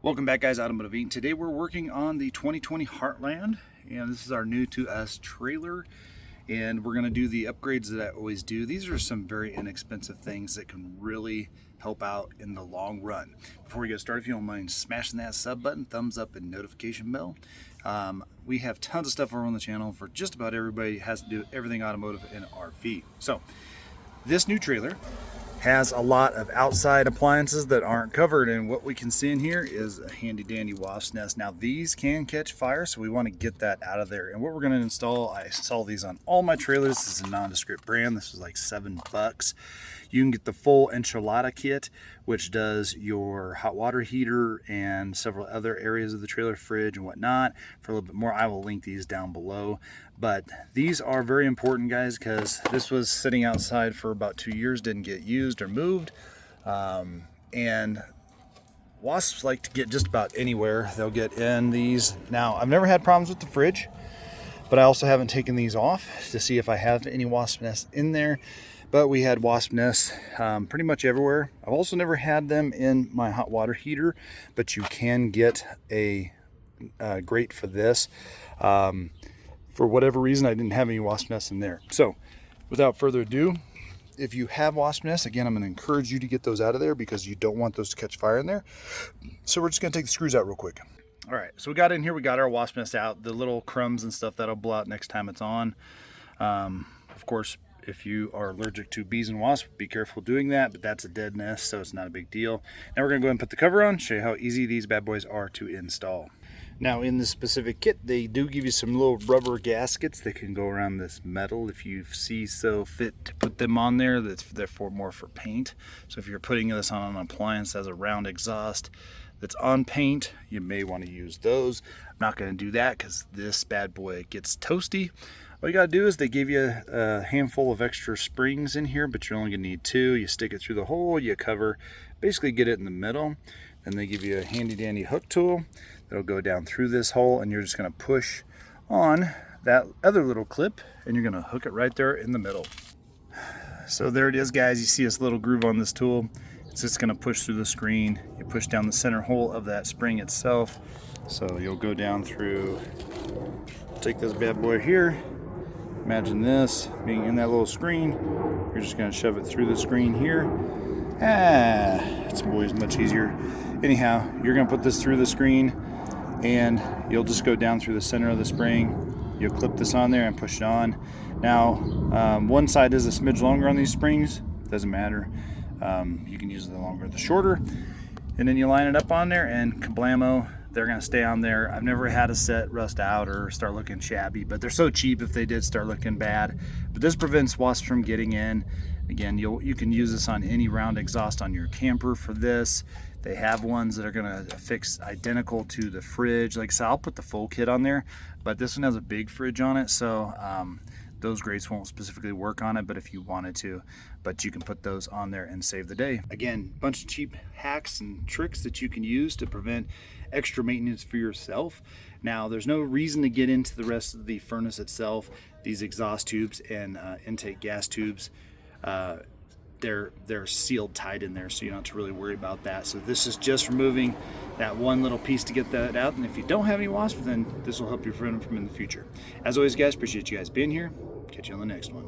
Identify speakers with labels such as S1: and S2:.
S1: Welcome back, guys. Automotive Inc. Today we're working on the 2020 Heartland, and this is our new to us trailer, and we're going to do the upgrades that I always do. These are some very inexpensive things that can really help out in the long run. Before we get started, if you don't mind smashing that sub button, thumbs up, and notification bell. We have tons of stuff over on the channel for just about everybody. It has to do everything automotive and RV. So this new trailer has a lot of outside appliances that aren't covered, and what we can see in here is a handy dandy wasp nest. Now these can catch fire, so we want to get that out of there. And what we're going to install, I install these on all my trailers. This is a nondescript brand. This was like $7. You can get the full enchilada kit, which does your hot water heater and several other areas of the trailer, fridge and whatnot. For a little bit more, I will link these down below. But these are very important, guys, because this was sitting outside for about 2 years, didn't get used or moved. And wasps like to get just about anywhere. They'll get in these. Now, I've never had problems with the fridge, but I also haven't taken these off to see if I have any wasp nests in there. But we had wasp nests pretty much everywhere. I've also never had them in my hot water heater, but you can get a grate for this. For whatever reason, I didn't have any wasp nests in there. So without further ado, if you have wasp nests, again, I'm going to encourage you to get those out of there because you don't want those to catch fire in there. So we're just going to take the screws out real quick. All right, so we got in here, we got our wasp nest out. The little crumbs and stuff, that'll blow out next time it's on. Of course, if you are allergic to bees and wasps, be careful doing that, but that's a dead nest, so it's not a big deal. Now we're going to go ahead and put the cover on, show you how easy these bad boys are to install. Now in this specific kit, they do give you some little rubber gaskets that can go around this metal if you see so fit to put them on there. That's therefore more for paint. So if you're putting this on an appliance that has a round exhaust that's on paint, you may want to use those. I'm not going to do that because this bad boy gets toasty. All you gotta do is they give you a handful of extra springs in here, but you're only gonna need 2. You stick it through the hole, you cover, basically get it in the middle. Then they give you a handy dandy hook tool that'll go down through this hole, and you're just gonna push on that other little clip, and you're gonna hook it right there in the middle. So there it is, guys. You see this little groove on this tool. It's just gonna push through the screen. You push down the center hole of that spring itself. So you'll go down through, take this bad boy here. Imagine this being in that little screen. You're just going to shove it through the screen here. It's always much easier. Anyhow, you're going to put this through the screen, and you'll just go down through the center of the spring. You'll clip this on there and push it on. Now, one side is a smidge longer on these springs. Doesn't matter. You can use the longer or the shorter. And then you line it up on there, and kablamo, they're going to stay on there. I've never had a set rust out or start looking shabby, but they're so cheap if they did start looking bad. But this prevents wasps from getting in. Again, you can use this on any round exhaust on your camper for this. They have ones that are going to fix identical to the fridge. Like I said, I'll put the full kit on there, but this one has a big fridge on it, so those grates won't specifically work on it, but if you wanted to, but you can put those on there and save the day. Again, a bunch of cheap hacks and tricks that you can use to prevent extra maintenance for yourself. Now, there's no reason to get into the rest of the furnace itself. These exhaust tubes and intake gas tubes, they're sealed tight in there, so you don't have to really worry about that. So this is just removing that one little piece to get that out, and if you don't have any wasps, then this will help you prevent them from in the future. As always, guys, appreciate you guys being here. Catch you on the next one.